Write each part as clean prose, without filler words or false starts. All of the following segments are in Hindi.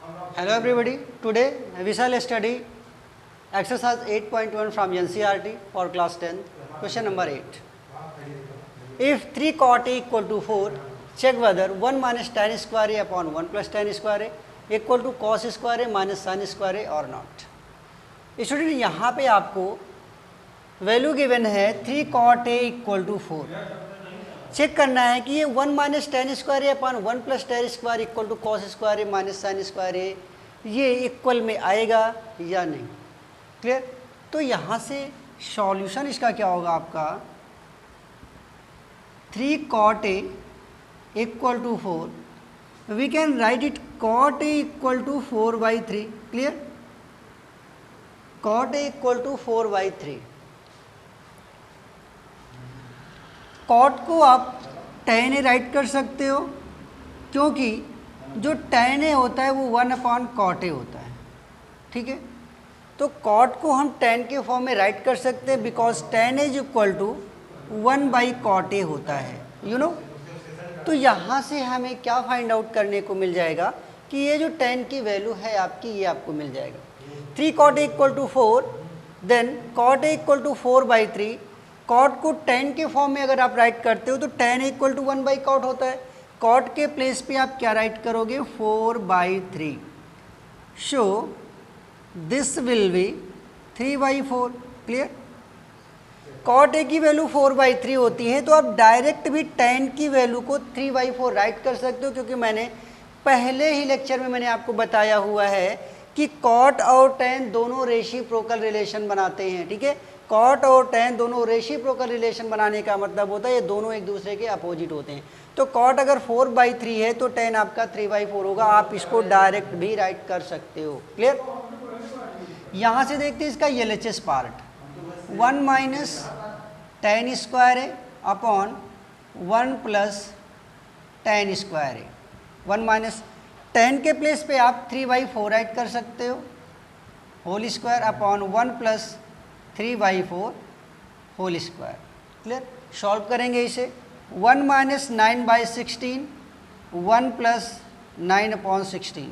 Hello everybody. Today we shall study exercise 8.1 from NCERT for class 10. Question number 8. If 3 cot A equal to 4, check whether 1 minus tan square A upon 1 plus tan square A equal to cos square A minus sin square A or not. Student यहाँ पे आपको वैल्यू गिवन है 3 cot A equal to 4. Check करना है कि ये 1 minus tan square A upon 1 plus tan square equal to cos square A minus sine square A ये इक्वल में आएगा या नहीं. क्लियर. तो यहाँ से सॉल्यूशन इसका क्या होगा आपका 3 cot A equal to 4. We can write it cot A equal to 4/3. Clear. cot A equal to 4/3. Cot को आप tan A राइट कर सकते हो क्योंकि जो tan A होता है वो 1/cot A होता है. ठीक है. तो कॉट को हम tan के फॉर्म में राइट कर सकते हैं because tan A is equal to 1/cot A होता है. You know. तो यहाँ से हमें क्या फाइंड आउट करने को मिल जाएगा कि ये जो tan की वैल्यू है आपकी ये आपको मिल जाएगा 3 cot A equal to 4. Then cot A equal to 4/3. Cot को tan के फॉर्म में अगर आप राइट करते हो तो tan इक्वल टू 1/cot होता है. कॉट के प्लेस पे आप क्या राइट करोगे 4/3. So this will be 3/4. Clear. cot A की वैल्यू 4/3 होती है तो आप डायरेक्ट भी tan की वैल्यू को 3/4 राइट कर सकते हो क्योंकि मैंने पहले ही लेक्चर में मैंने आपको बताया हुआ है कि cot और tan दोनों रेसिप्रोकल रिलेशन बनाते हैं. ठीक है. कॉट और tan दोनों रेसिप्रोकल रिलेशन बनाने का मतलब होता है ये दोनों एक दूसरे के अपोजिट होते हैं. तो कॉट अगर 4/3 है तो tan आपका 3/4 होगा. आप इसको डायरेक्ट भी राइट कर सकते हो. क्लियर. यहाँ से देखते हैं इसका LHS part 1 minus tan square है अपॉन 1 प्लस tan स्क्वायर है. 1 माइनस tan के प्लेस पे आप 3/4 राइट कर सकते हो whole square upon 1 plus 3/4 whole square. Clear. Solve करेंगे इसे 1 माइनस 9/16 1 प्लस 9/16.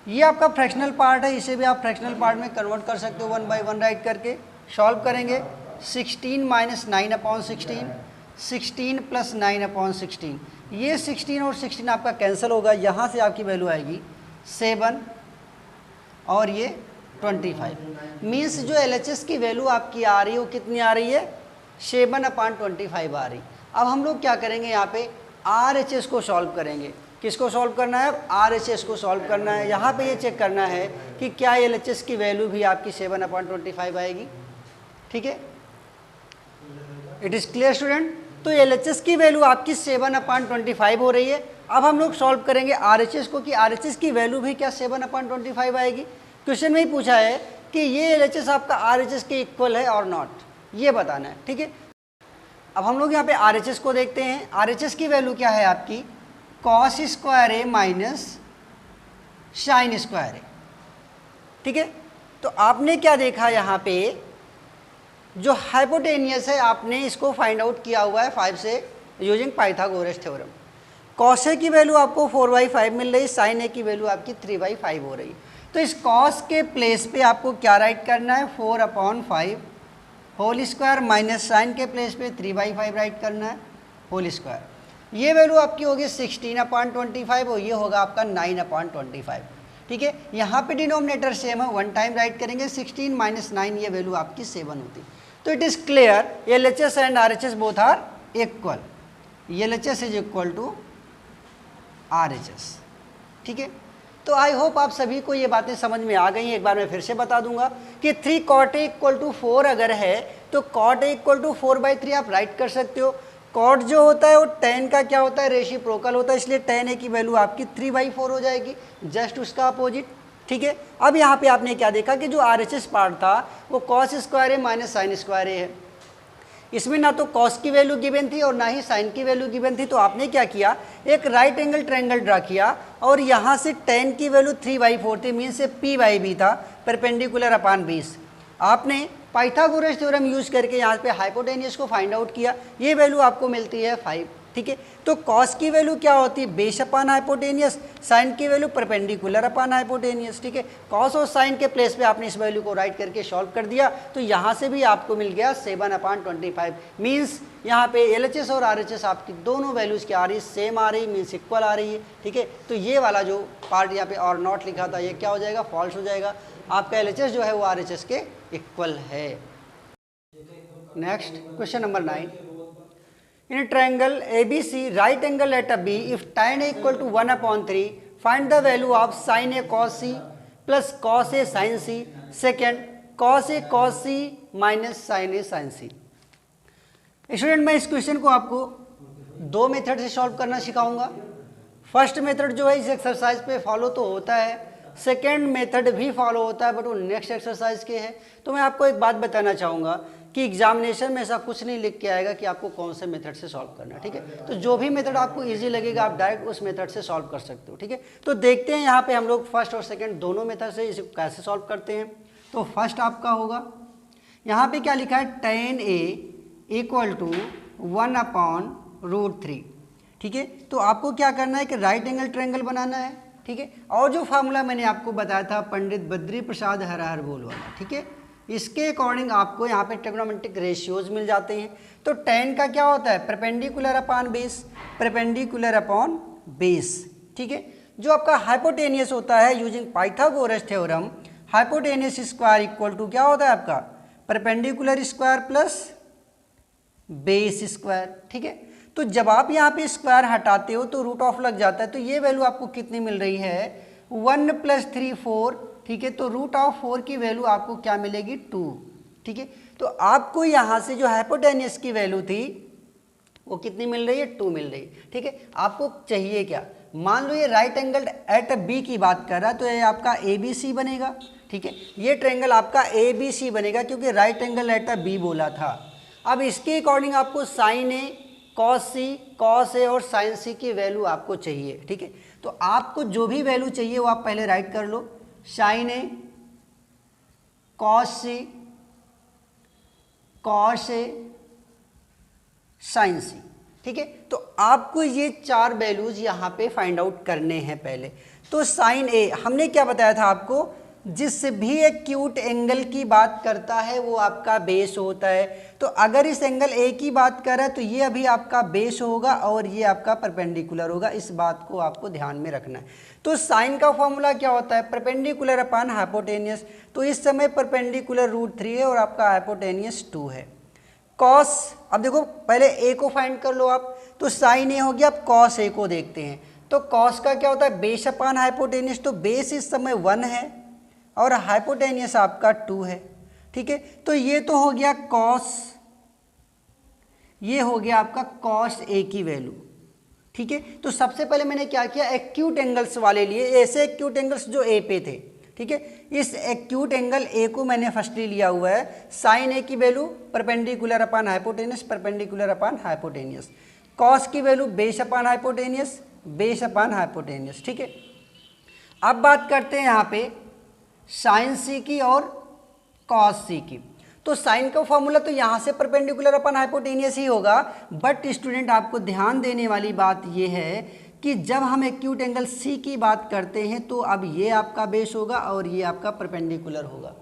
ये आपका फ्रैक्शनल पार्ट है. इसे भी आप फ्रैक्शनल पार्ट में कन्वर्ट कर सकते हो 1/1 राइट करके. सॉल्व करेंगे 16 माइनस 9/16 16 प्लस 9/16. ये 16 और 16 आपका कैंसिल होगा. यहाँ से आपकी वैल्यू आएगी 7 और ये 25. मीन्स जो LHS की वैल्यू आपकी आ रही है वो कितनी आ रही है 7/25 आ रही. अब हम लोग क्या करेंगे यहाँ पे RHS को सॉल्व करेंगे. किसको सॉल्व करना है RHS को सॉल्व करना है. यहाँ पे ये चेक करना है कि क्या LHS की वैल्यू भी आपकी 7/25 आएगी. ठीक है. It is clear student. तो LHS की वैल्यू आपकी 7/25 हो रही है. अब हम लोग सॉल्व करेंगे RHS को कि RHS की वैल्यू भी क्या 7/25 आएगी. क्वेश्चन में ही पूछा है कि ये LHS आपका RHS के इक्वल है और नॉट, ये बताना है. ठीक है. अब हम लोग यहाँ पे RHS को देखते हैं. RHS की वैल्यू क्या है आपकी cos square A minus sine square ए. ठीक है. तो आपने क्या देखा यहाँ पे जो हाइपोटेनियस है आपने इसको फाइंड आउट किया हुआ है 5 से using Pythagoras theorem. cos A की वैल्यू आपको 4/5 मिल रही. sin A की वैल्यू आपकी 3/5 हो रही. तो इस cos के प्लेस पे आपको क्या राइट करना है 4/5 होल स्क्वायर माइनस साइन के प्लेस पे 3/5 राइट करना है होल स्क्वायर. ये वैल्यू आपकी होगी 16/25 और ये होगा आपका 9/25. ठीक है. यहाँ पे डिनोमिनेटर सेम है 1 टाइम राइट करेंगे 16 माइनस 9 ये वैल्यू आपकी 7 होती. तो it is clear LHS and RHS both are equal. LHS is equal to RHS. ठीक है. तो आई होप आप सभी को ये बातें समझ में आ गई हैं. एक बार मैं फिर से बता दूंगा कि 3 cot A इक्वल टू 4 अगर है तो cot A इक्वल टू 4/3 आप राइट कर सकते हो. cot जो होता है वो tan का क्या होता है रेसिप्रोकल होता है इसलिए tan A की वैल्यू आपकी 3/4 हो जाएगी. जस्ट उसका अपोजिट. ठीक है. अब यहाँ पे आपने क्या देखा कि जो RHS पार्ट था वो cos square A minus sine square ए है. इसमें ना तो cos की वैल्यू गिवन थी और ना ही sin की वैल्यू गिवन थी. तो आपने क्या किया एक राइट एंगल ट्रायंगल ड्रा किया और यहाँ से tan की वैल्यू 3/4 थी मीन से P/B था परपेंडिकुलर अपॉन 20. आपने पाइथागोरस थ्योरम यूज करके यहाँ पे हाइपोटेनियस को फाइंड आउट किया. ये वैल्यू आपको मिलती है 5. ठीक है। तो कॉस की वैल्यू क्या होती है, बेस अपान हाइपोटेनियस, साइन की वैल्यू परपेंडिकुलर अपान हाइपोटेनियस, ठीक है। कॉस और साइन के प्लेस पे आपने इस वैल्यू को राइट करके सॉल्व कर दिया, तो यहाँ से भी आपको मिल गया 7/25, मीन्स यहाँ पे LHS और RHS आपकी दोनों वैल्यूज़ क्या आ रही है, सेम आ रही, मीन्स इक्वल आ रही है, ठीक है। तो ये वाला जो पार्ट यहाँ पे और नॉट लिखा था ये क्या हो जाएगा, फॉल्स हो जाएगा, आपका LHS जो है वो RHS के इक्वल है। Next question number 9, in a triangle ABC, right angle at a B, if tan A equal to 1/3, find the value of sin A cos C plus cos A sin C. Second, cos A cos C minus sin A sin C. Student मैं इस क्वेश्चन को आपको दो मेथड से सॉल्व करना सिखाऊंगा। फर्स्ट मेथड जो है इस एक्सरसाइज पे फॉलो तो होता है, सेकेंड मेथड भी फॉलो होता है, बट वो नेक्स्ट एक्सरसाइज के है। तो मैं आपको एक बात बताना चाहूँगा कि एग्जामिनेशन में ऐसा कुछ नहीं लिख के आएगा कि आपको कौन से मेथड से सॉल्व करना है, ठीक है। तो जो भी मेथड आपको इजी लगेगा आप डायरेक्ट उस मेथड से सॉल्व कर सकते हो, ठीक है। तो देखते हैं यहाँ पे हम लोग फर्स्ट और सेकंड दोनों मेथड से इसे कैसे सॉल्व करते हैं। तो फर्स्ट आपका होगा, यहाँ पे क्या लिखा है, tan A इक्वल टू 1/√3, ठीक है। तो आपको क्या करना है कि राइट एंगल ट्रायंगल बनाना है, ठीक है। और जो फार्मूला मैंने आपको बताया था पंडित बद्री प्रसाद हर बोल वाला, ठीक है, इसके अकॉर्डिंग आपको यहाँ पे ट्रिग्नोमेट्रिक रेशियोज मिल जाते हैं। तो tan का क्या होता है, perpendicular upon base, perpendicular upon base, ठीक है। जो आपका हाइपोटेनियस होता है using Pythagoras theorem, hypotenuse square equal to क्या होता है आपका, perpendicular square plus base square, ठीक है। तो जब आप यहाँ पे स्क्वायर हटाते हो तो रूट ऑफ लग जाता है, तो ये वैल्यू आपको कितनी मिल रही है, 1 + 3 4, ठीक है। तो रूट ऑफ 4 की वैल्यू आपको क्या मिलेगी, 2, ठीक है। तो आपको यहाँ से जो हाइपोटेनियस की वैल्यू थी वो कितनी मिल रही है, 2 मिल रही है, ठीक है। आपको चाहिए क्या, मान लो ये राइट एंगल एट बी की बात कर रहा है, तो ये आपका ABC बनेगा, ठीक है। ये ट्रायंगल आपका ABC बनेगा क्योंकि राइट एंगल एट बी बोला था। अब इसके अकॉर्डिंग आपको साइन A cos A और साइन C की वैल्यू आपको चाहिए, ठीक है। तो आपको जो भी वैल्यू चाहिए वो आप पहले राइट कर लो, sine A cos A sine C, ठीक है। तो आपको ये चार वैल्यूज यहाँ पे फाइंड आउट करने हैं पहले। तो साइन A हमने क्या बताया था आपको, जिस भी एक्यूट एंगल की बात करता है वो आपका बेस होता है। तो अगर इस एंगल A की बात कर रहा है तो ये अभी आपका बेस होगा और ये आपका परपेंडिकुलर होगा, इस बात को आपको ध्यान में रखना है। तो साइन का फॉर्मूला क्या होता है, परपेंडिकुलर अपॉन हाइपोटेनियस। तो इस समय परपेंडिकुलर √3 है और आपका हाइपोटेनियस 2 है। कॉस, अब देखो पहले A को फाइंड कर लो आप, तो साइन A हो गया। अब कॉस A को देखते हैं, तो कॉस का क्या होता है, बेस अपॉन हाइपोटेनियस। तो बेस इस समय 1 है और हाइपोटेनियस आपका 2 है, ठीक है। तो ये तो हो गया कॉस, ये हो गया आपका कॉस A की वैल्यू, ठीक है। तो सबसे पहले मैंने क्या किया, एक्यूट एंगल्स वाले लिए, ऐसे एक्यूट एंगल्स जो A पे थे, ठीक है। इस एक्यूट एंगल A को मैंने फर्स्टली लिया हुआ है, साइन A की value perpendicular upon hypotenuse, perpendicular upon hypotenuse. Cos की value base upon hypotenuse, base upon hypotenuse, ठीक है। अब बात करते हैं यहाँ पे साइन C की और कॉस C की। तो साइन का फॉर्मूला तो यहाँ से परपेंडिकुलर अपॉन हाइपोटेनियस ही होगा, बट स्टूडेंट आपको ध्यान देने वाली बात ये है कि जब हम एक्यूट एंगल C की बात करते हैं तो अब ये आपका बेस होगा और ये आपका परपेंडिकुलर होगा,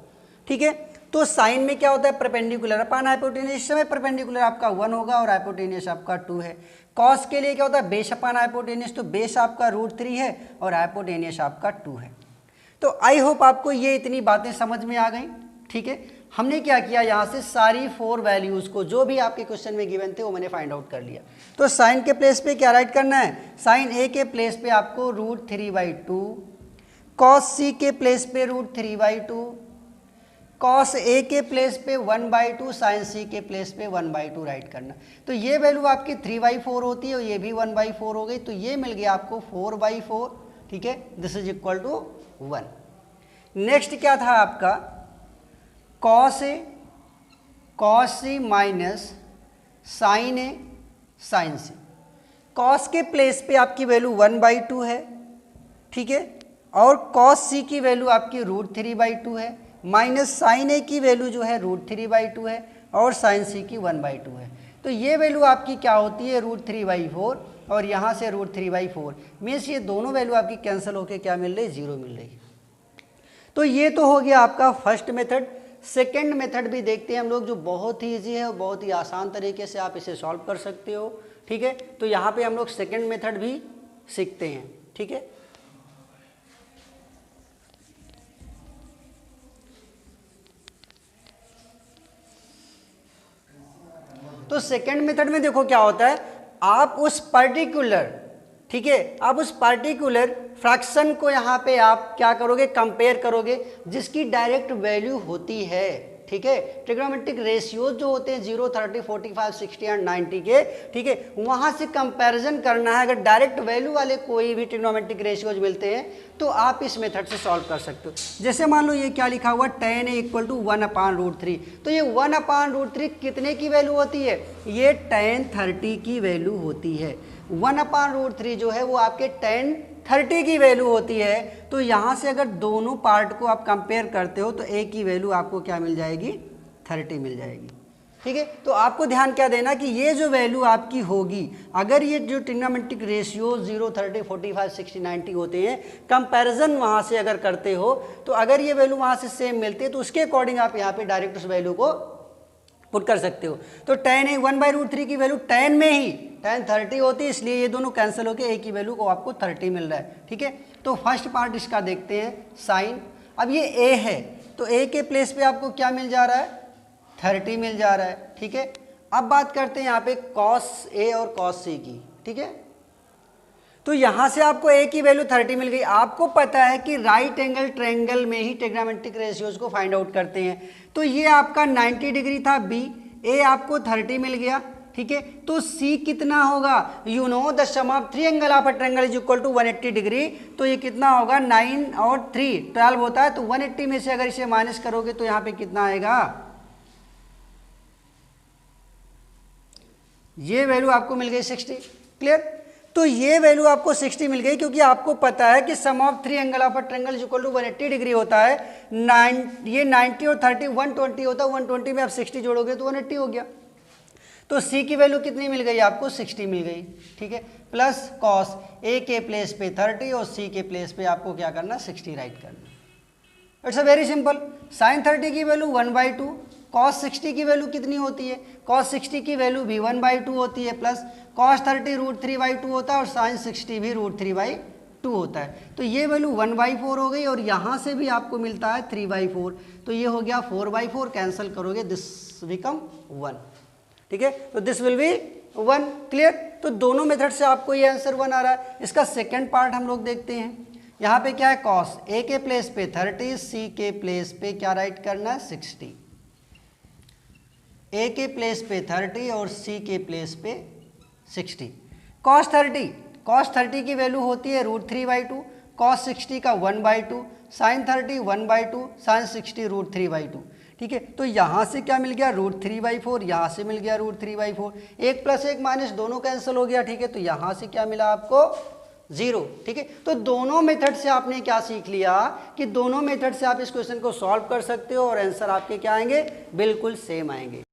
ठीक है। तो साइन में क्या होता है, परपेंडिकुलर अपॉन हाइपोटेनियस, इस समय परपेंडिकुलर आपका 1 होगा और हाइपोटेनियस आपका 2 है। कॉस के लिए क्या होता है, बेस अपॉन हाइपोटेनियस, तो बेस आपका √3 है और हाइपोटेनियस आपका 2 है। तो आई होप आपको ये इतनी बातें समझ में आ गई, ठीक है। हमने क्या किया, यहाँ से सारी 4 वैल्यूज़ को जो भी आपके क्वेश्चन में गिवन थे वो मैंने फाइंड आउट कर लिया। तो साइन के प्लेस पे क्या राइट करना है, साइन A के प्लेस पे आपको √3/2, कॉस C के प्लेस पे √3/2, कॉस A के प्लेस पे 1/2, साइन C के प्लेस पे 1/2 राइट करना। तो ये वैल्यू आपकी 3/4 होती है और ये भी 1/4 हो गई, तो ये मिल गया आपको 4/4, ठीक है। This is equal to 1। Next क्या था आपका, cos C minus sine A sine C। Cos के प्लेस पे आपकी वैल्यू 1/2 है, ठीक है, और कॉस C की वैल्यू आपकी √3/2 है, माइनस साइन A की वैल्यू जो है √3/2 है और साइन C की 1/2 है। तो ये वैल्यू आपकी क्या होती है, √3/4, और यहाँ से √3/4 मीन्स ये दोनों वैल्यू आपकी कैंसिल होके क्या मिल रही, 0 मिल रही। तो ये तो हो गया आपका फर्स्ट मेथड। सेकेंड मेथड भी देखते हैं हम लोग, जो बहुत ही ईजी है और बहुत ही आसान तरीके से आप इसे सॉल्व कर सकते हो। ठीक है, तो यहाँ पे हम लोग सेकेंड मेथड भी सीखते हैं। ठीक है, तो सेकेंड मेथड में देखो क्या होता है, आप उस पर्टिकुलर, ठीक है, आप उस पर्टिकुलर फ्रैक्शन को यहाँ पे आप क्या करोगे, कंपेयर करोगे जिसकी डायरेक्ट वैल्यू होती है। ठीक है, ट्रिग्नोमेट्रिक रेशियोज जो होते हैं 0, 30, 45, 60 एंड 90 के, ठीक है, वहाँ से कंपैरिजन करना है। अगर डायरेक्ट वैल्यू वाले कोई भी ट्रिग्नोमेट्रिक रेशियोज मिलते हैं तो आप इस मेथड से सॉल्व कर सकते हो। जैसे मान लो ये क्या लिखा हुआ, tan A = 1/√3, तो ये 1/√3 कितने की वैल्यू होती है, ये tan 30 की वैल्यू होती है। 1/√3 जो है वो आपके tan 30 की वैल्यू होती है। तो यहाँ से अगर दोनों पार्ट को आप कंपेयर करते हो तो A की वैल्यू आपको क्या मिल जाएगी, 30 मिल जाएगी। ठीक है, तो आपको ध्यान क्या देना कि ये जो वैल्यू आपकी होगी, अगर ये जो ट्रिग्नोमेट्रिक रेशियो 0, 30, 45, 60, 90 होते हैं, कंपैरिजन वहाँ से अगर करते हो तो अगर ये वैल्यू वहाँ से सेम मिलती है तो उसके अकॉर्डिंग आप यहाँ पे डायरेक्ट उस वैल्यू को पुट कर सकते हो। तो tan A 1/√3 की वैल्यू tan में ही tan 30 होती है, इसलिए ये दोनों कैंसिल होकर A की वैल्यू को आपको 30 मिल रहा है। ठीक है, तो फर्स्ट पार्ट इसका देखते हैं, साइन। अब ये A है तो A के प्लेस पे आपको क्या मिल जा रहा है, 30 मिल जा रहा है। ठीक है, अब बात करते हैं यहाँ पे cos A और cos C की। ठीक है, तो यहाँ से आपको A की वैल्यू 30 मिल गई। आपको पता है कि राइट एंगल ट्रायंगल में ही ट्रिग्नोमेट्रिक रेशियोज को फाइंड आउट करते हैं। तो ये आपका 90 डिग्री था B, A आपको 30 मिल गया। ठीक है, तो C कितना होगा, you know the sum of 3 angle of a triangle is equal to 180 degree. तो ये कितना होगा, 9 और 3 12 होता है। तो 180 में से अगर इसे माइनस करोगे तो यहाँ पे कितना आएगा, ये वैल्यू आपको मिल गई 60। क्लियर, तो ये वैल्यू आपको 60 मिल गई क्योंकि आपको पता है कि sum of 3 angle of a triangle is equal to 180 degree होता है। ये 90 और 30 120 होता है, 120 में आप 60 जोड़ोगे तो 180 हो गया। तो C की वैल्यू कितनी मिल गई आपको, 60 मिल गई। ठीक है, प्लस cos A के प्लेस पे 30 और C के प्लेस पे आपको क्या करना, 60 राइट करना। It's a very simple. sin 30 की वैल्यू 1/2, cos 60 की वैल्यू कितनी होती है, cos 60 की वैल्यू भी 1/2 होती है, प्लस cos 30 √3/2 होता है और sin 60 भी √3/2 होता है। तो ये वैल्यू 1/4 हो गई और यहाँ से भी आपको मिलता है 3/4, तो ये हो गया 4/4। कैंसिल करोगे दिस बिकम 1। ठीक है, तो दिस विल बी 1। क्लियर, तो दोनों मेथड से आपको ये आंसर 1 आ रहा है। इसका सेकेंड पार्ट हम लोग देखते हैं। यहाँ पे क्या है, cos A के प्लेस पे 30, C के प्लेस पे क्या राइट करना है, 60। A के प्लेस पे 30 और C के प्लेस पे 60। cos 30 की वैल्यू होती है √3/2, cos 60 का 1/2, sin 30 1/2, sin 60 √3/2। ठीक है, तो यहाँ से क्या मिल गया, √3/4, यहाँ से मिल गया √3/4। 1 + 1 माइनस दोनों कैंसिल हो गया। ठीक है, तो यहाँ से क्या मिला आपको, 0। ठीक है, तो दोनों मेथड से आपने क्या सीख लिया कि दोनों मेथड से आप इस क्वेश्चन को सॉल्व कर सकते हो और आंसर आपके क्या आएंगे, बिल्कुल सेम आएंगे।